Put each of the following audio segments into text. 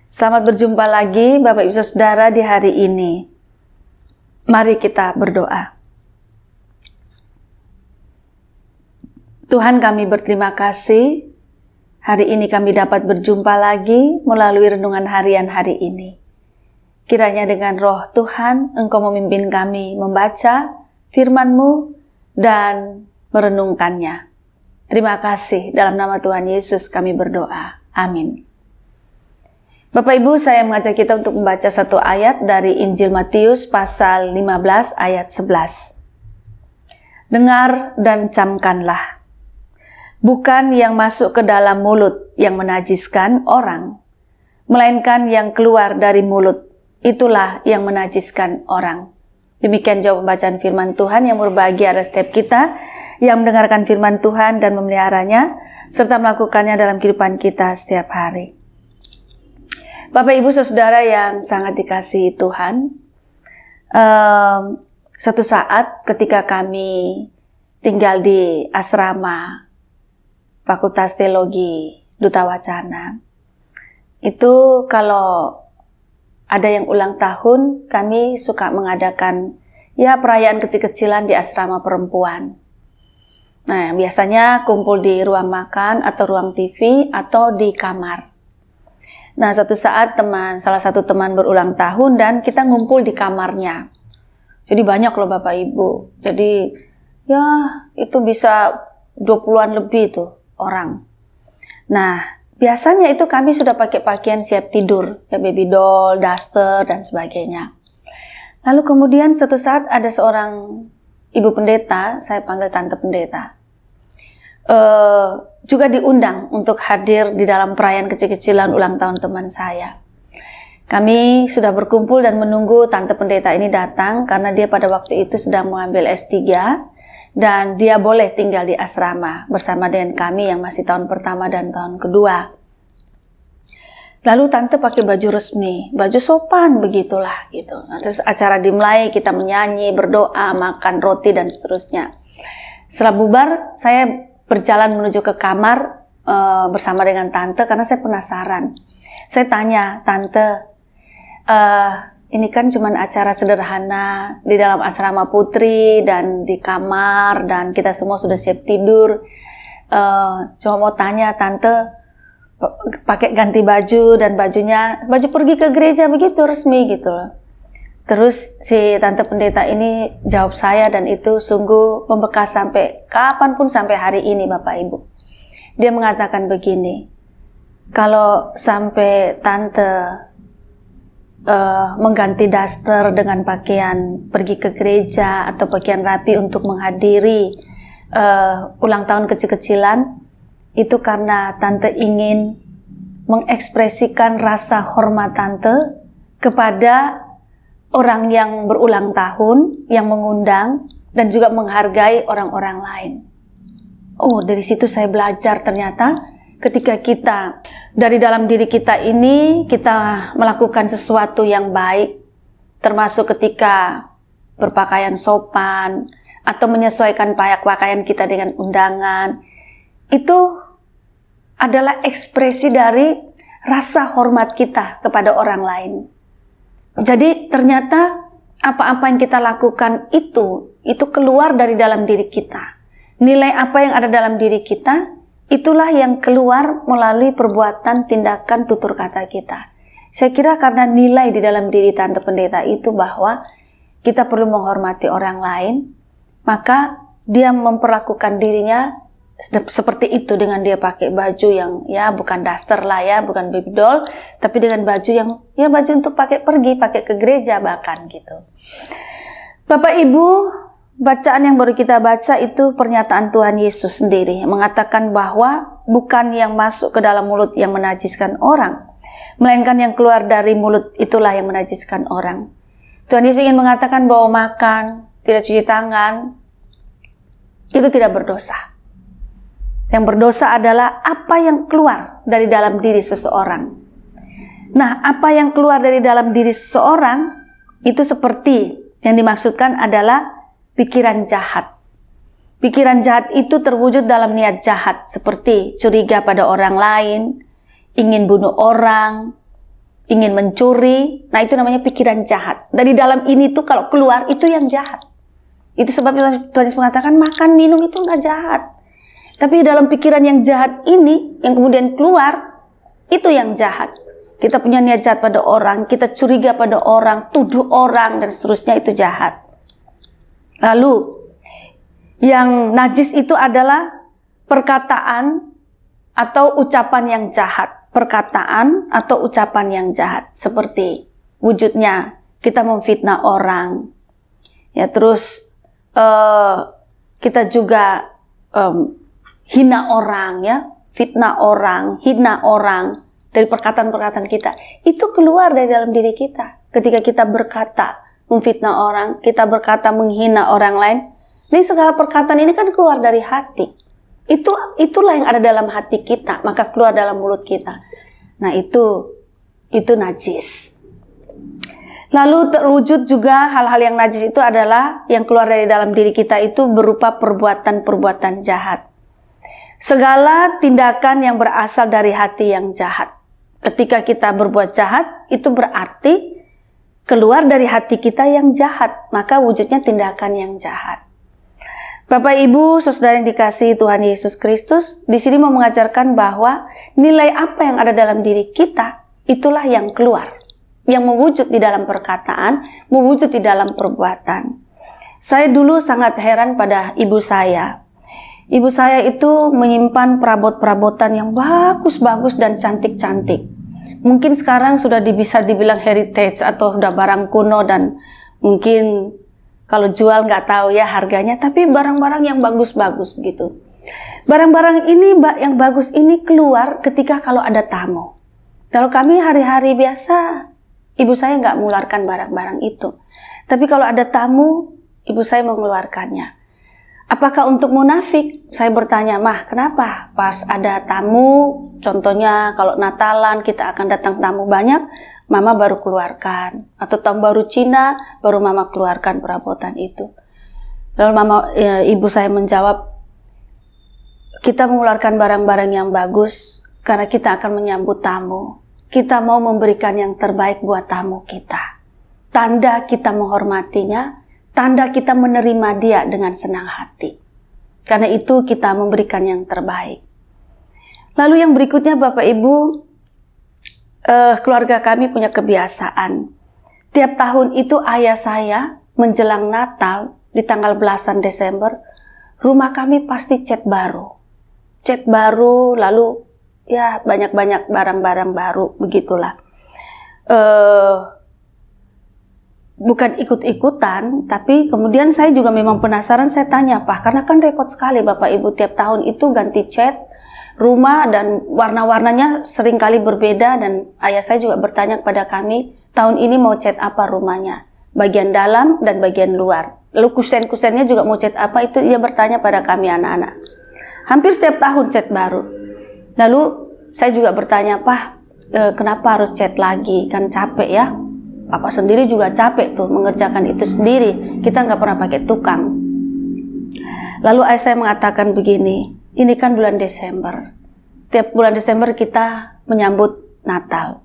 Selamat berjumpa lagi Bapak Ibu Saudara di hari ini. Mari kita berdoa. Tuhan, kami berterima kasih. Hari ini kami dapat berjumpa lagi melalui renungan harian hari ini. Kiranya dengan roh Tuhan, Engkau memimpin kami membaca firman-Mu dan merenungkannya. Terima kasih, dalam nama Tuhan Yesus kami berdoa. Amin. Bapak Ibu, saya mengajak kita untuk membaca satu ayat dari Injil Matius pasal 15 ayat 11. Dengar dan camkanlah. Bukan yang masuk ke dalam mulut yang menajiskan orang, melainkan yang keluar dari mulut, itulah yang menajiskan orang. Demikian jawab pembacaan firman Tuhan. Yang berbahagia adalah setiap kita yang mendengarkan firman Tuhan dan memeliharanya, serta melakukannya dalam kehidupan kita setiap hari. Bapak Ibu Saudara yang sangat dikasihi Tuhan, suatu saat ketika kami tinggal di asrama Fakultas Teologi Duta Wacana, itu kalau ada yang ulang tahun, kami suka mengadakan perayaan kecil-kecilan di asrama perempuan. Nah, biasanya kumpul di ruang makan atau ruang TV atau di kamar. Nah, suatu saat salah satu teman berulang tahun dan kita ngumpul di kamarnya. Jadi banyak loh Bapak Ibu. Jadi itu bisa 20-an lebih tuh orang. Nah, biasanya itu kami sudah pakai pakaian siap tidur, baby doll, daster dan sebagainya. Lalu kemudian suatu saat ada seorang ibu pendeta, saya panggil tante pendeta, juga diundang untuk hadir di dalam perayaan kecil-kecilan ulang tahun teman saya. Kami sudah berkumpul dan menunggu tante pendeta ini datang karena dia pada waktu itu sedang mengambil S3 dan dia boleh tinggal di asrama bersama dengan kami yang masih tahun pertama dan tahun kedua. Lalu tante pakai baju resmi, baju sopan begitulah gitu. Nah, terus acara dimulai, kita menyanyi, berdoa, makan roti dan seterusnya. Setelah bubar, saya berjalan menuju ke kamar bersama dengan tante karena saya penasaran. Saya tanya, tante, ini kan cuma acara sederhana di dalam asrama putri dan di kamar dan kita semua sudah siap tidur. Cuma mau tanya, tante pakai ganti baju dan baju pergi ke gereja begitu resmi gitu loh. Terus si tante pendeta ini jawab saya dan itu sungguh membekas sampai kapanpun sampai hari ini Bapak Ibu. Dia mengatakan begini, kalau sampai tante mengganti daster dengan pakaian pergi ke gereja atau pakaian rapi untuk menghadiri ulang tahun kecil-kecilan, itu karena tante ingin mengekspresikan rasa hormat tante kepada orang yang berulang tahun, yang mengundang, dan juga menghargai orang-orang lain. Oh, dari situ saya belajar ternyata ketika kita, dari dalam diri kita ini, kita melakukan sesuatu yang baik, termasuk ketika berpakaian sopan, atau menyesuaikan pakaian kita dengan undangan, itu adalah ekspresi dari rasa hormat kita kepada orang lain. Jadi ternyata apa-apa yang kita lakukan itu keluar dari dalam diri kita. Nilai apa yang ada dalam diri kita, itulah yang keluar melalui perbuatan, tindakan, tutur kata kita. Saya kira karena nilai di dalam diri tante pendeta itu bahwa kita perlu menghormati orang lain, maka dia memperlakukan dirinya seperti itu dengan dia pakai baju yang bukan daster lah bukan baby doll, tapi dengan baju yang baju untuk pakai ke gereja bahkan gitu. Bapak Ibu, bacaan yang baru kita baca itu pernyataan Tuhan Yesus sendiri mengatakan bahwa bukan yang masuk ke dalam mulut yang menajiskan orang, melainkan yang keluar dari mulut itulah yang menajiskan orang. Tuhan Yesus ingin mengatakan bahwa makan, tidak cuci tangan, itu tidak berdosa. Yang berdosa adalah apa yang keluar dari dalam diri seseorang. Nah, apa yang keluar dari dalam diri seseorang itu seperti yang dimaksudkan adalah pikiran jahat. Pikiran jahat itu terwujud dalam niat jahat seperti curiga pada orang lain, ingin bunuh orang, ingin mencuri. Nah, itu namanya pikiran jahat. Dari dalam ini tuh kalau keluar itu yang jahat. Itu sebabnya Tuhan Yesus mengatakan makan minum itu nggak jahat. Tapi dalam pikiran yang jahat ini yang kemudian keluar itu yang jahat. Kita punya niat jahat pada orang, kita curiga pada orang, tuduh orang dan seterusnya, itu jahat. Lalu yang najis itu adalah perkataan atau ucapan yang jahat. Perkataan atau ucapan yang jahat, seperti wujudnya kita memfitnah orang, ya, terus kita juga hina orang, ya, fitnah orang, hina orang. Dari perkataan-perkataan kita itu keluar dari dalam diri kita. Ketika kita berkata memfitnah orang, kita berkata menghina orang lain, ini segala perkataan ini kan keluar dari hati. Itulah yang ada dalam hati kita, maka keluar dalam mulut kita. Nah, itu najis. Lalu terwujud juga hal-hal yang najis itu adalah yang keluar dari dalam diri kita itu berupa perbuatan-perbuatan jahat. Segala tindakan yang berasal dari hati yang jahat. Ketika kita berbuat jahat, itu berarti keluar dari hati kita yang jahat, maka wujudnya tindakan yang jahat. Bapak, Ibu, saudara yang dikasihi Tuhan Yesus Kristus, di sini mau mengajarkan bahwa nilai apa yang ada dalam diri kita, itulah yang keluar, yang mewujud di dalam perkataan, mewujud di dalam perbuatan. Saya dulu sangat heran pada ibu saya. Ibu saya itu menyimpan perabot-perabotan yang bagus-bagus dan cantik-cantik. Mungkin sekarang sudah bisa dibilang heritage atau sudah barang kuno dan mungkin kalau jual nggak tahu ya harganya, tapi barang-barang yang bagus-bagus begitu. Barang-barang ini yang bagus ini keluar ketika kalau ada tamu. Kalau kami hari-hari biasa, ibu saya nggak mengeluarkan barang-barang itu. Tapi kalau ada tamu, ibu saya mengeluarkannya. Apakah untuk munafik? Saya bertanya, Mah, kenapa? Pas ada tamu, contohnya kalau Natalan kita akan datang tamu banyak, Mama baru keluarkan. Atau tahun baru Cina, baru Mama keluarkan perabotan itu. Lalu ibu saya menjawab, kita mengeluarkan barang-barang yang bagus karena kita akan menyambut tamu. Kita mau memberikan yang terbaik buat tamu kita. Tanda kita menghormatinya, tanda kita menerima dia dengan senang hati. Karena itu kita memberikan yang terbaik. Lalu yang berikutnya Bapak Ibu, keluarga kami punya kebiasaan. Tiap tahun itu ayah saya menjelang Natal di tanggal belasan Desember, rumah kami pasti cat baru. Cat baru, lalu ya banyak-banyak barang-barang baru, begitulah. Bukan ikut-ikutan, tapi kemudian saya juga memang penasaran, saya tanya, Pak, karena kan repot sekali Bapak Ibu tiap tahun itu ganti cat rumah dan warna-warnanya seringkali berbeda, dan ayah saya juga bertanya kepada kami, tahun ini mau cat apa rumahnya? Bagian dalam dan bagian luar. Lalu kusen-kusennya juga mau cat apa, itu ia bertanya pada kami anak-anak. Hampir setiap tahun cat baru. Lalu saya juga bertanya, Pak, kenapa harus cat lagi? Kan capek ya. Papa sendiri juga capek tuh mengerjakan itu sendiri. Kita nggak pernah pakai tukang. Lalu ayah saya mengatakan begini, ini kan bulan Desember. Tiap bulan Desember kita menyambut Natal,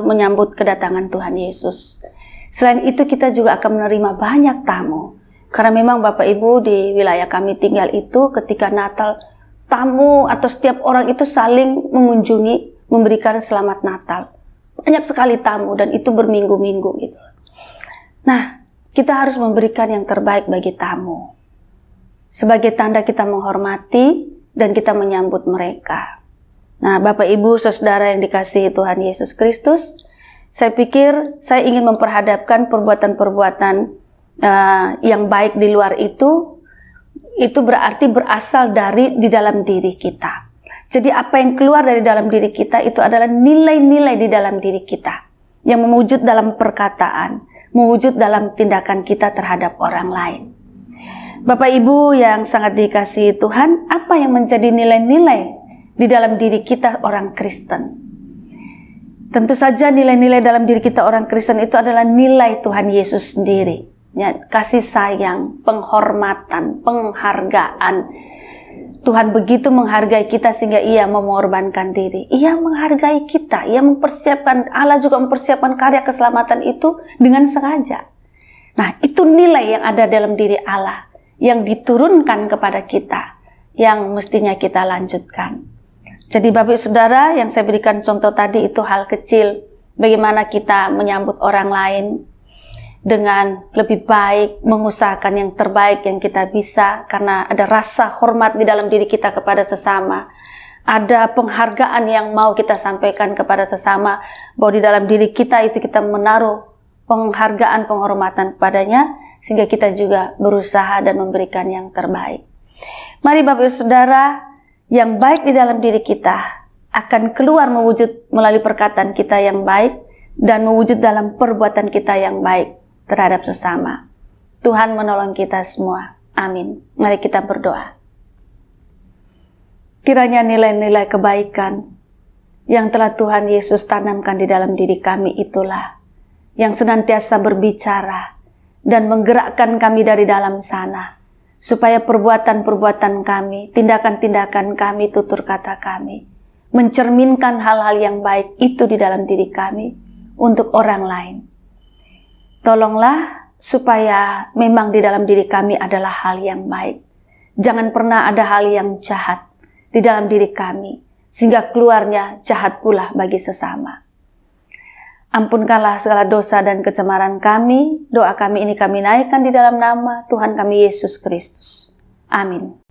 menyambut kedatangan Tuhan Yesus. Selain itu kita juga akan menerima banyak tamu. Karena memang Bapak Ibu di wilayah kami tinggal itu ketika Natal, tamu atau setiap orang itu saling mengunjungi, memberikan selamat Natal. Banyak sekali tamu dan itu berminggu-minggu gitu. Nah, kita harus memberikan yang terbaik bagi tamu. Sebagai tanda kita menghormati dan kita menyambut mereka. Nah, Bapak Ibu Saudara yang dikasihi Tuhan Yesus Kristus, saya pikir saya ingin memperhadapkan perbuatan-perbuatan yang baik di luar itu berarti berasal dari di dalam diri kita. Jadi apa yang keluar dari dalam diri kita itu adalah nilai-nilai di dalam diri kita yang mewujud dalam perkataan, mewujud dalam tindakan kita terhadap orang lain. Bapak Ibu yang sangat dikasihi Tuhan, apa yang menjadi nilai-nilai di dalam diri kita orang Kristen? Tentu saja nilai-nilai dalam diri kita orang Kristen itu adalah nilai Tuhan Yesus sendiri. Ya, kasih sayang, penghormatan, penghargaan. Tuhan begitu menghargai kita sehingga Ia mau mengorbankan diri. Ia menghargai kita, Ia mempersiapkan, Allah juga mempersiapkan karya keselamatan itu dengan sengaja. Nah, itu nilai yang ada dalam diri Allah, yang diturunkan kepada kita, yang mestinya kita lanjutkan. Jadi Bapak Saudara, yang saya berikan contoh tadi itu hal kecil, bagaimana kita menyambut orang lain dengan lebih baik, mengusahakan yang terbaik yang kita bisa, karena ada rasa hormat di dalam diri kita kepada sesama. Ada penghargaan yang mau kita sampaikan kepada sesama, bahwa di dalam diri kita itu kita menaruh penghargaan, penghormatan kepadanya, sehingga kita juga berusaha dan memberikan yang terbaik. Mari Bapak Saudara, yang baik di dalam diri kita akan keluar mewujud melalui perkataan kita yang baik, dan mewujud dalam perbuatan kita yang baik terhadap sesama. Tuhan menolong kita semua. Amin. Mari kita berdoa. Kiranya nilai-nilai kebaikan yang telah Tuhan Yesus tanamkan di dalam diri kami itulah yang senantiasa berbicara dan menggerakkan kami dari dalam sana, supaya perbuatan-perbuatan kami, tindakan-tindakan kami, tutur kata kami, mencerminkan hal-hal yang baik itu di dalam diri kami untuk orang lain. Tolonglah supaya memang di dalam diri kami adalah hal yang baik. Jangan pernah ada hal yang jahat di dalam diri kami, sehingga keluarnya jahat pula bagi sesama. Ampunkanlah segala dosa dan kecemaran kami. Doa kami ini kami naikkan di dalam nama Tuhan kami Yesus Kristus. Amin.